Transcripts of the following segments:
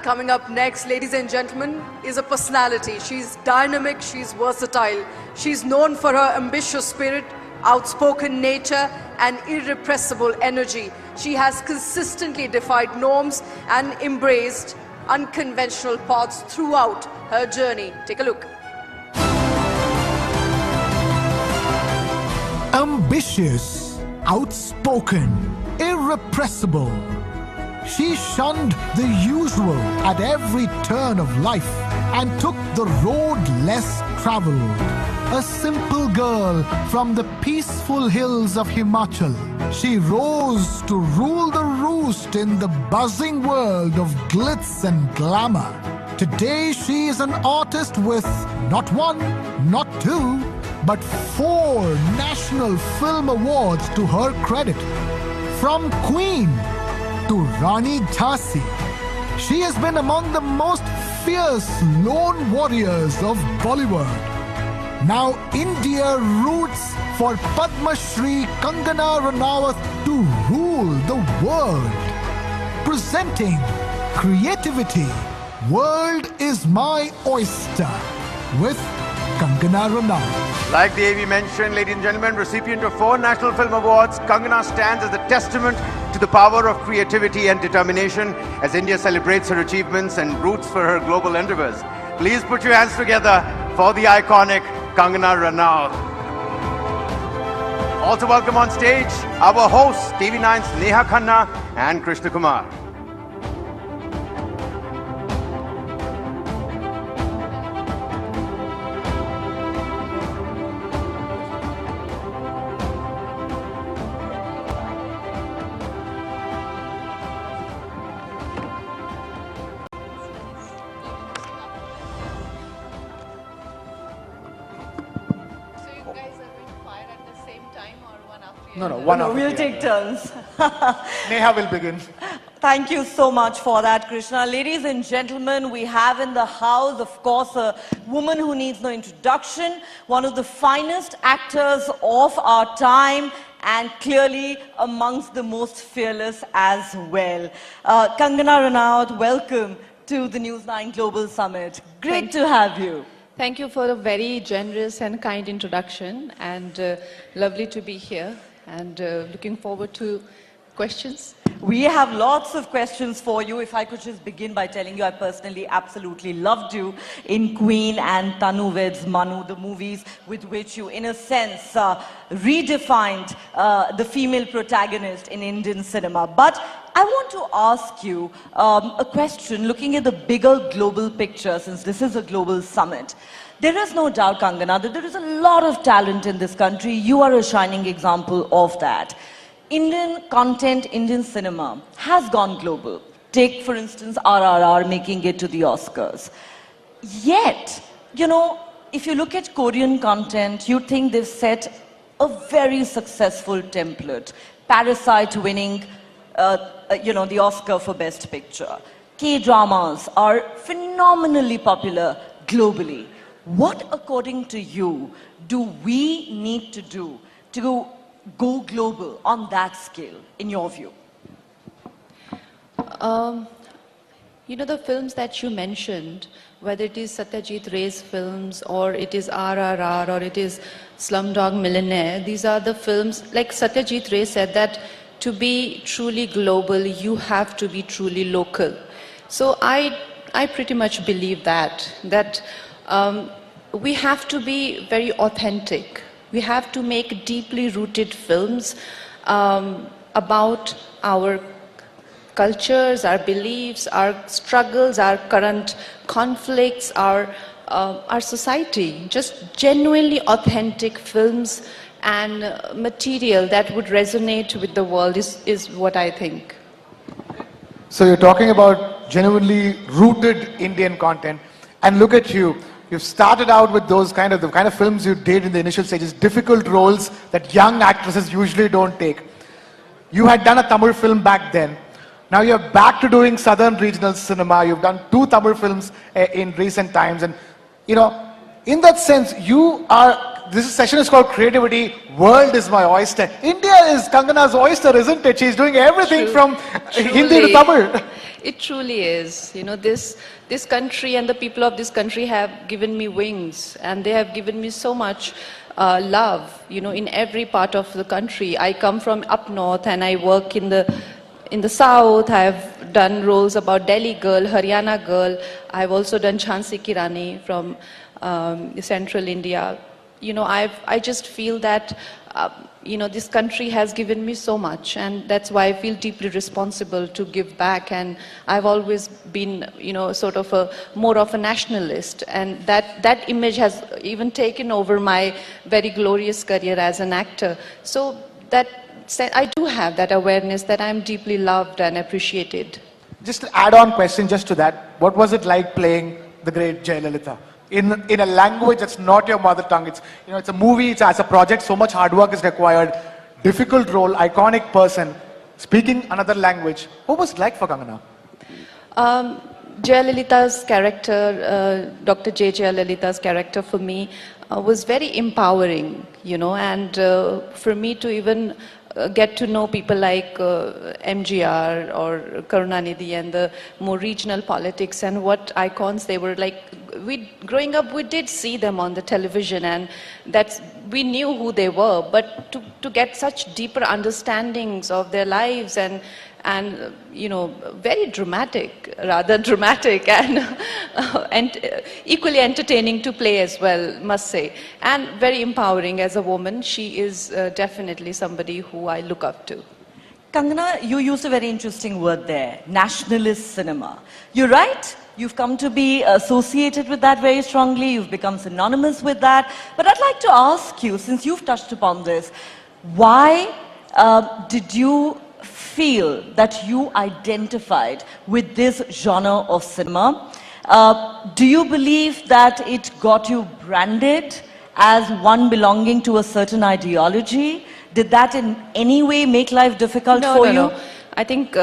coming up next, ladies and gentlemen, is a personality. She's dynamic, she's versatile. She's known for her ambitious spirit, outspoken nature, and irrepressible energy. She has consistently defied norms and embraced unconventional paths throughout her journey. Take a look. Ambitious, outspoken, irrepressible. She shunned the usual at every turn of life and took the road less traveled. A simple girl from the peaceful hills of Himachal, she rose to rule the roost in the buzzing world of glitz and glamour. Today she is an artist with not one, not two, but 4 National Film Awards to her credit. From Queen to Rani Jhansi, she has been among the most fierce lone warriors of Bollywood. Now India roots for Padma Shri Kangana Ranaut to rule the world. Presenting Creativity, World is My Oyster with Kangana Ranaut. Like the AV mentioned, ladies and gentlemen, recipient of 4 National Film Awards, Kangana stands as a testament to the power of creativity and determination as India celebrates her achievements and roots for her global endeavors. Please put your hands together for the iconic Kangana Ranaut. Also welcome on stage our hosts, TV9's Neha Khanna and Krishna Kumar. No, we'll take turns. Neha will begin. Thank you so much for that, Krishna. Ladies and gentlemen, we have in the house, of course, a woman who needs no introduction, one of the finest actors of our time, and clearly amongst the most fearless as well. Kangana Ranaut, welcome to the News9 Global Summit. Great to have you. Thank you for a very generous and kind introduction, and lovely to be here, and looking forward to questions. We have lots of questions for you. If I could just begin by telling you I personally absolutely loved you in Queen and Tanu Ved's Manu, the movies with which you, in a sense, redefined the female protagonist in Indian cinema. But I want to ask you a question looking at the bigger global picture, since this is a global summit. There is no doubt, Kangana, that there is a lot of talent in this country. You are a shining example of that. Indian content, Indian cinema has gone global. Take, for instance, RRR making it to the Oscars. Yet, you know, if you look at Korean content, you think they've set a very successful template. Parasite winning, the Oscar for Best Picture. K-dramas are phenomenally popular globally. What, according to you, do we need to do to go global on that scale, in your view? You know, the films that you mentioned, whether it is Satyajit Ray's films, or it is RRR, or it is Slumdog Millionaire, these are the films, like Satyajit Ray said, that to be truly global, you have to be truly local. So I pretty much believe that we have to be very authentic. We have to make deeply rooted films about our cultures, our beliefs, our struggles, our current conflicts, our society. Just genuinely authentic films and material that would resonate with the world is what I think. So you're talking about genuinely rooted Indian content, and look at you. You've started out with those the kind of films you did in the initial stages, difficult roles that young actresses usually don't take. You had done a Tamil film back then. Now you're back to doing Southern regional cinema. You've done 2 Tamil films in recent times. And, you know, in that sense, this session is called Creativity, World is My Oyster. India is Kangana's oyster, isn't it? She's doing everything from Hindi to Tamil. It truly is. You know, this country and the people of this country have given me wings, and they have given me so much love, you know, in every part of the country. I come from up north and I work in the south. I've done roles about Delhi girl, Haryana girl. I've also done Jhansi Ki Rani from central India. You know, I just feel that, you know, this country has given me so much, and that's why I feel deeply responsible to give back. And I've always been, you know, sort of more of a nationalist, and that image has even taken over my very glorious career as an actor. So that I do have that awareness that I'm deeply loved and appreciated. Just an add-on question just to that. What was it like playing the great Jayalalitha? In a language that's not your mother tongue. It's, you know, it's a movie, it's as a project, so much hard work is required. Difficult role, iconic person, speaking another language. What was it like for Kangana? Jayalalitha's character, Dr. J. Jayalalitha's character for me was very empowering, you know, and for me to even get to know people like MGR or Karunanidhi and the more regional politics and what icons they were like. Growing up, we did see them on the television, and we knew who they were, but to get such deeper understandings of their lives and you know, very dramatic, rather dramatic, and equally entertaining to play as well, must say, and very empowering as a woman. She is definitely somebody who I look up to. Kangana, you used a very interesting word there, nationalist cinema. You're right, you've come to be associated with that very strongly, you've become synonymous with that. But I'd like to ask you, since you've touched upon this, why did you feel that you identified with this genre of cinema? Do you believe that it got you branded as one belonging to a certain ideology? Did that in any way make life difficult for you? No. I think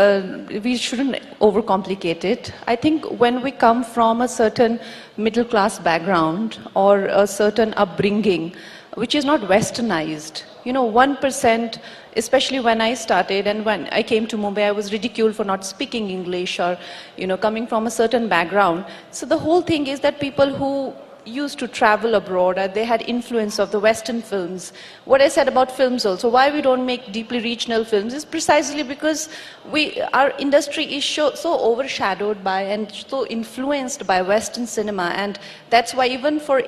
we shouldn't overcomplicate it. I think when we come from a certain middle class background or a certain upbringing, which is not westernized, you know, 1%, especially when I started and when I came to Mumbai, I was ridiculed for not speaking English or, you know, coming from a certain background. So the whole thing is that people who used to travel abroad, they had influence of the Western films. What I said about films also, why we don't make deeply regional films is precisely because our industry is so overshadowed by and so influenced by Western cinema, and that's why even for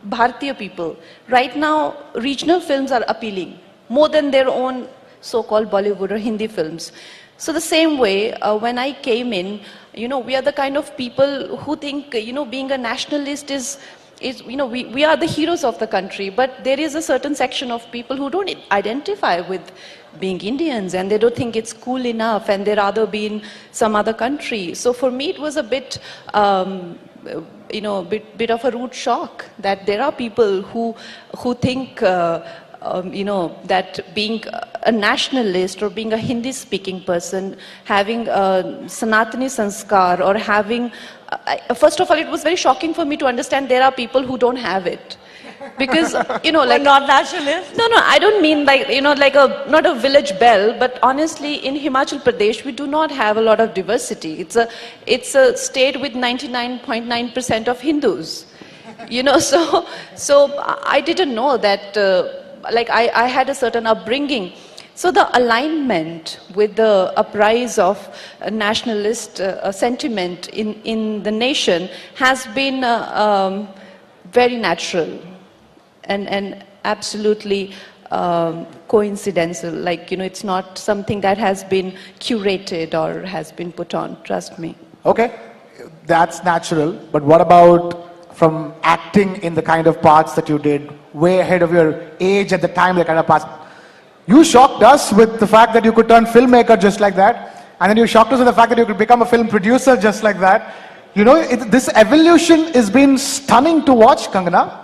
Bharatiya people, right now regional films are appealing more than their own so-called Bollywood or Hindi films. So the same way, when I came in, you know, we are the kind of people who think, you know, being a nationalist is you know, we are the heroes of the country, but there is a certain section of people who don't identify with being Indians, and they don't think it's cool enough, and they rather be in some other country. So for me, it was a bit, you know, bit of a rude shock that there are people who think, you know, that being a nationalist or being a Hindi-speaking person, having a Sanatani Sanskar or having, first of all, it was very shocking for me to understand there are people who don't have it. Because, you know, like... not nationalist? No, I don't mean like, you know, like not a village belle, but honestly, in Himachal Pradesh, we do not have a lot of diversity. It's a state with 99.9% of Hindus. You know, so I didn't know that, like I had a certain upbringing. So the alignment with the uprise of nationalist sentiment in the nation has been very natural and absolutely coincidental. Like, you know, it's not something that has been curated or has been put on, trust me. Okay, that's natural. But what about from acting in the kind of parts that you did, way ahead of your age at the time, the kind of parts? You shocked us with the fact that you could turn filmmaker just like that, and then you shocked us with the fact that you could become a film producer just like that. You know, this evolution has been stunning to watch, Kangana.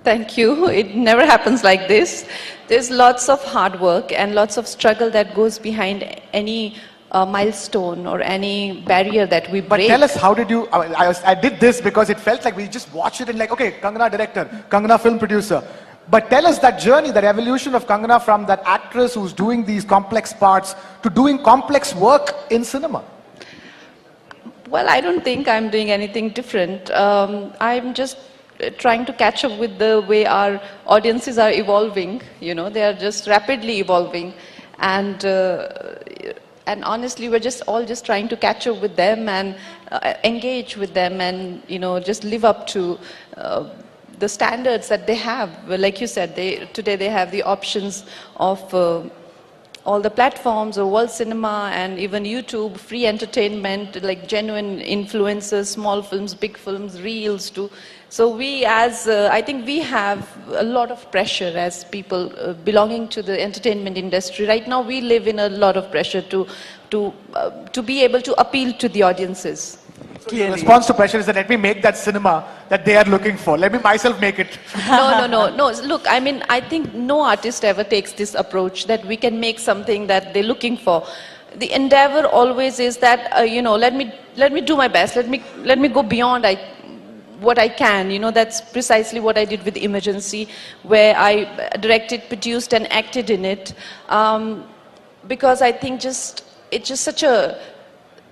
Thank you. It never happens like this. There's lots of hard work and lots of struggle that goes behind any milestone or any barrier that we break. But tell us, how did you, I did this because it felt like we just watched it and like, okay, Kangana director, Kangana film producer. But tell us that journey, that evolution of Kangana from that actress who's doing these complex parts to doing complex work in cinema. Well, I don't think I'm doing anything different. I'm just trying to catch up with the way our audiences are evolving. You know, they are just rapidly evolving, and honestly, we're just all just trying to catch up with them and engage with them, and just live up to the standards that they have. Well, like you said, today they have the options of all the platforms of world cinema and even YouTube, free entertainment, like genuine influencers, small films, big films, reels too. So I think we have a lot of pressure as people belonging to the entertainment industry. Right now we live in a lot of pressure to be able to appeal to the audiences. So the response to pressure is that let me make that cinema that they are looking for. Let me myself make it. No. Look, I mean, I think no artist ever takes this approach that we can make something that they're looking for. The endeavor always is that, let me do my best. Let me go beyond what I can. That's precisely what I did with Emergency, where I directed, produced, and acted in it. Because I think it's just such a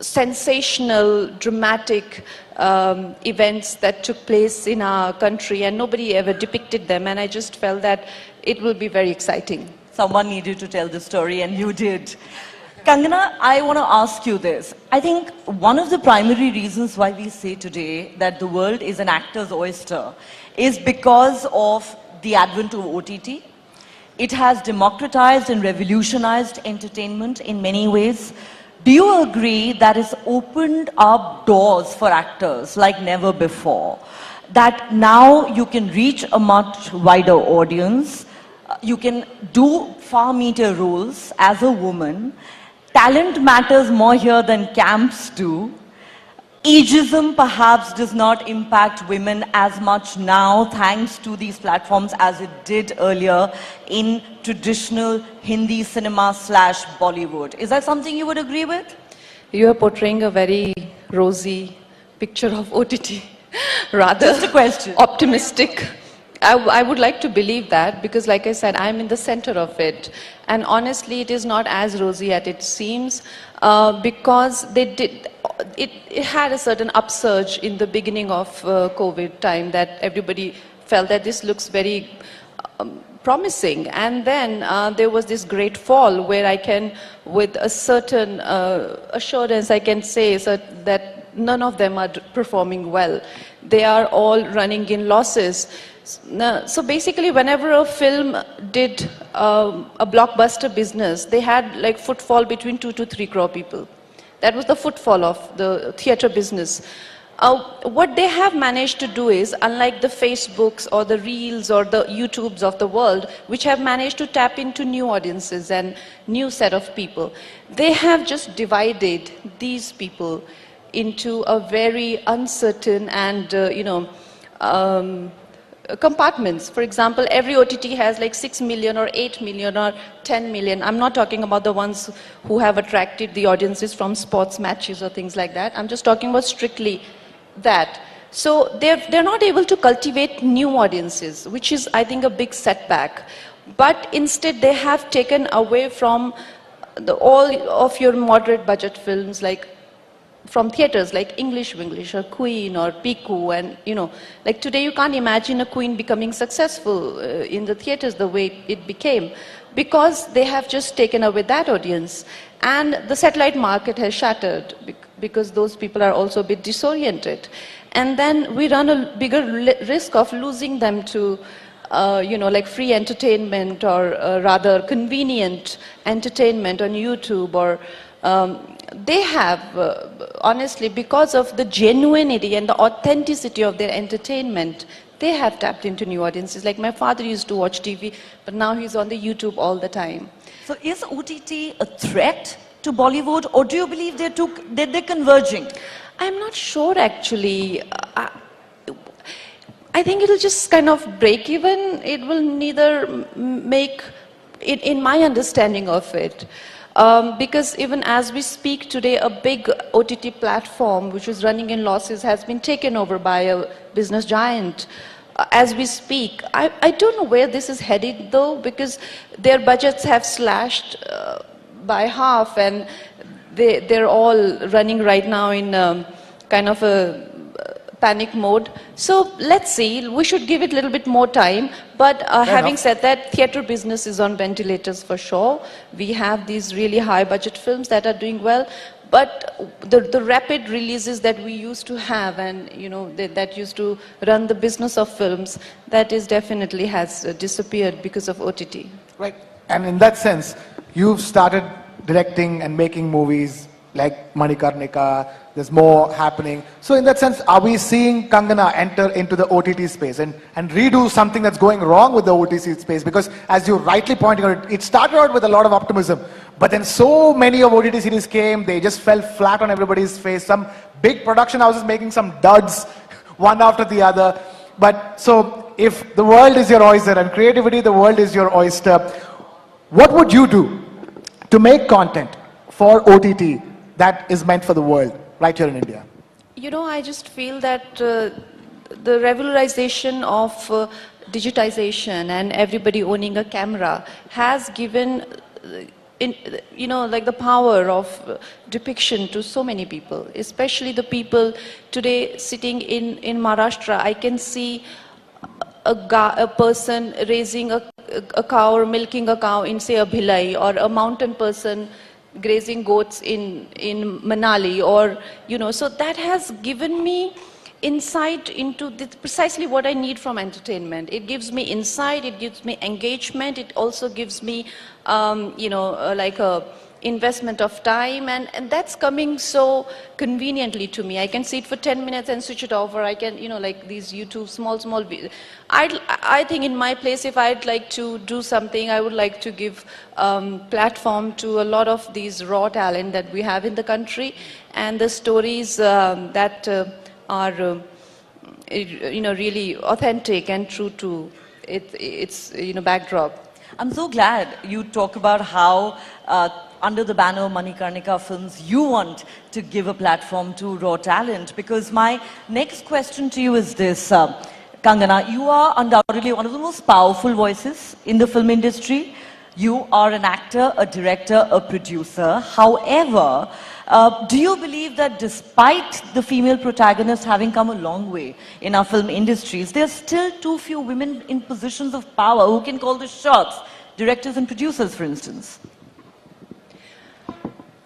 sensational, dramatic events that took place in our country, and nobody ever depicted them, and I just felt that it will be very exciting. Someone needed to tell the story, and you did. Kangana, I want to ask you this. I think one of the primary reasons why we say today that the world is an actor's oyster is because of the advent of OTT. It has democratized and revolutionized entertainment in many ways. Do you agree that it's opened up doors for actors like never before? That now you can reach a much wider audience, you can do far meatier roles as a woman, talent matters more here than camps do, ageism perhaps does not impact women as much now thanks to these platforms as it did earlier in traditional Hindi cinema / Bollywood. Is that something you would agree with? You are portraying a very rosy picture of OTT, rather Just a question. Optimistic. I would like to believe that, because like I said, I'm in the center of it. And honestly, it is not as rosy as it seems, because it had a certain upsurge in the beginning of COVID time that everybody felt that this looks very promising. And then there was this great fall where I can, with a certain assurance, I can say that none of them are performing well. They are all running in losses. So basically, whenever a film did a blockbuster business, they had like footfall between 2 to 3 crore people. That was the footfall of the theatre business. What they have managed to do is, unlike the Facebooks or the Reels or the YouTubes of the world, which have managed to tap into new audiences and new set of people, they have just divided these people into a very uncertain and, compartments. For example, every OTT has like 6 million or 8 million or 10 million. I'm not talking about the ones who have attracted the audiences from sports matches or things like that. I'm just talking about strictly that. So they're not able to cultivate new audiences, which is, I think, a big setback. But instead, they have taken away from all of your moderate budget films, like from theaters like English or Queen or Piku, and like today you can't imagine a Queen becoming successful in the theaters the way it became, because they have just taken away that audience, and the satellite market has shattered because those people are also a bit disoriented, and then we run a bigger risk of losing them to like free entertainment, or rather convenient entertainment on YouTube, or they have, honestly, because of the genuinity and the authenticity of their entertainment, they have tapped into new audiences. Like my father used to watch TV, but now he's on the YouTube all the time. So is OTT a threat to Bollywood, or do you believe they're converging? I'm not sure, actually. I think it'll just kind of break even. It will neither make, in my understanding of it, because even as we speak today, a big OTT platform which was running in losses has been taken over by a business giant. As we speak, I don't know where this is headed though, because their budgets have slashed by half, and they're all running right now in kind of a panic mode. So let's see, we should give it a little bit more time. But having said that, theatre business is on ventilators for sure. We have these really high budget films that are doing well. But the rapid releases that we used to have, and that used to run the business of films, that is definitely has disappeared because of OTT. Right. And in that sense, you've started directing and making movies like Manikarnika, there's more happening. So in that sense, are we seeing Kangana enter into the OTT space and redo something that's going wrong with the OTT space? Because as you rightly pointed out, it started out with a lot of optimism, but then so many of OTT series came, they just fell flat on everybody's face. Some big production houses making some duds, one after the other. But so if the world is your oyster and creativity, the world is your oyster, what would you do to make content for OTT that is meant for the world right here in India? I just feel that the regularization of digitization and everybody owning a camera has given like the power of depiction to so many people, especially the people today sitting in Maharashtra. I can see a person raising a cow or milking a cow in, say, a Bhilai, or a mountain person grazing goats in Manali, or, so that has given me insight into precisely what I need from entertainment. It gives me insight, it gives me engagement, it also gives me, like a investment of time, and that's coming so conveniently to me. I can see it for 10 minutes and switch it off, or I can, like these YouTube small I think in my place, if I'd like to do something, I would like to give platform to a lot of these raw talent that we have in the country, and the stories that are really authentic and true to its backdrop. I'm so glad you talk about how under the banner of Manikarnika Films, you want to give a platform to raw talent, because my next question to you is this. Kangana, you are undoubtedly one of the most powerful voices in the film industry. You are an actor, a director, a producer. However, do you believe that despite the female protagonists having come a long way in our film industries, there are still too few women in positions of power who can call the shots? Directors and producers, for instance.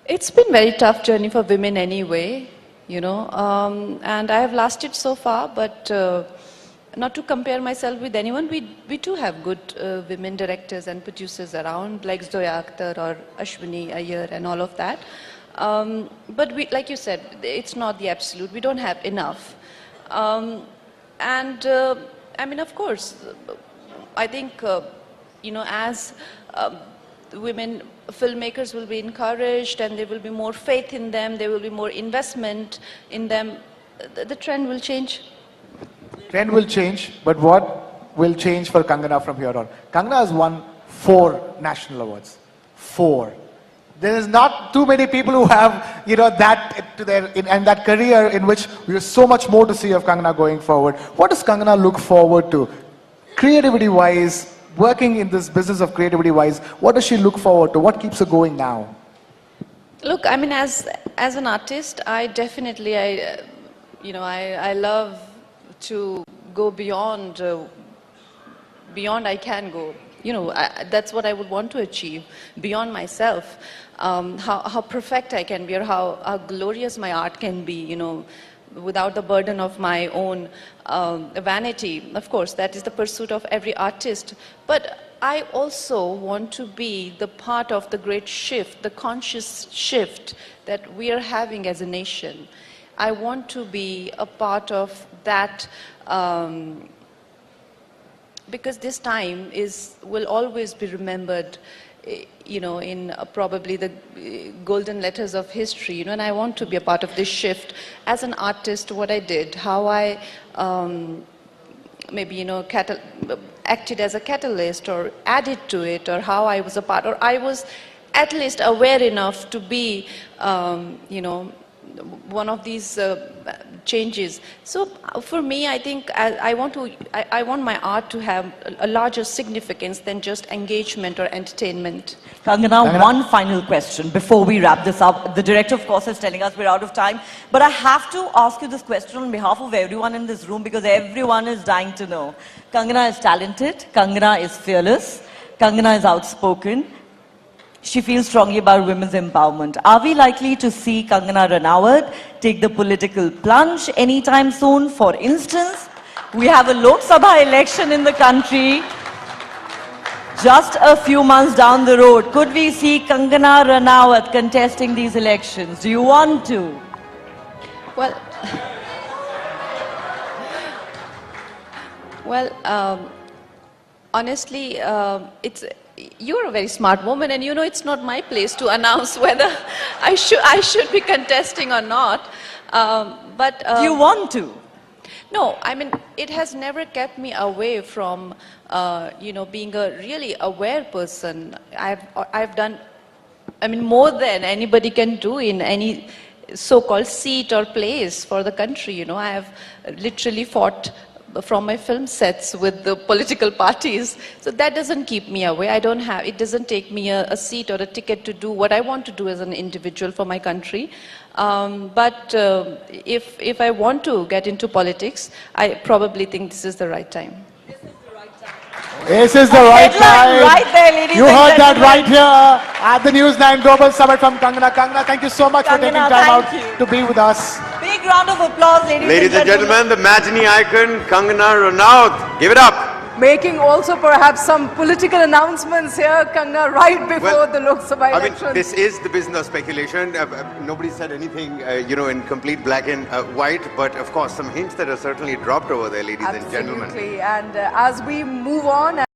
It's been a very tough journey for women anyway, and I have lasted so far, but not to compare myself with anyone, we do have good women directors and producers around, like Zoya Akhtar or Ashwini Iyer and all of that. But like you said, it's not the absolute. We don't have enough. I mean, of course, I think, as women filmmakers will be encouraged and there will be more faith in them, there will be more investment in them, the trend will change. Trend will change, but what will change for Kangana from here on? Kangana has won 4 national awards. 4. There is not too many people who have, that to their and that career in which we have so much more to see of Kangana going forward. What does Kangana look forward to, creativity-wise, working in this business of creativity-wise? What does she look forward to? What keeps her going now? Look, I mean, as an artist, I definitely, I love to go beyond I can go. That's what I would want to achieve, beyond myself. How perfect I can be, or how glorious my art can be, without the burden of my own vanity. Of course, that is the pursuit of every artist. But I also want to be the part of the great shift, the conscious shift that we are having as a nation. I want to be a part of that, because this time will always be remembered, in probably the golden letters of history, and I want to be a part of this shift. As an artist, what I did, how I maybe, acted as a catalyst or added to it, or how I was a part, or I was at least aware enough to be, one of these changes. So for me, I think I want my art to have a larger significance than just engagement or entertainment. Kangana, one final question before we wrap this up. The director, of course, is telling us we're out of time. But I have to ask you this question on behalf of everyone in this room because everyone is dying to know. Kangana is talented. Kangana is fearless. Kangana is outspoken. She feels strongly about women's empowerment. Are we likely to see Kangana Ranaut take the political plunge anytime soon? For instance, we have a Lok Sabha election in the country just a few months down the road. Could we see Kangana Ranaut contesting these elections? Do you want to? Well, honestly, you're a very smart woman, and you know it's not my place to announce whether I should be contesting or not. Do you want to? No, I mean, it has never kept me away from, being a really aware person. I've done, I mean, more than anybody can do in any so-called seat or place for the country. I have literally fought from my film sets with the political parties. So that doesn't keep me away. It doesn't take me a seat or a ticket to do what I want to do as an individual for my country. But if I want to get into politics, I probably think this is the right time. This is the right time. Right there, ladies you and heard that gentlemen. right here at the News9 Global Summit from Kangana. Kangana, thank you so much for taking Kangana, time thank out you. to be with us. Big round of applause, Ladies and gentlemen, the matinee icon, Kangana Ranaut. Give it up. Making also perhaps some political announcements here, Kangana, right before the Lok Sabha election. I mean, this is the business of speculation. Nobody said anything, in complete black and white, but of course, some hints that are certainly dropped over there, ladies and gentlemen. Absolutely. And as we move on.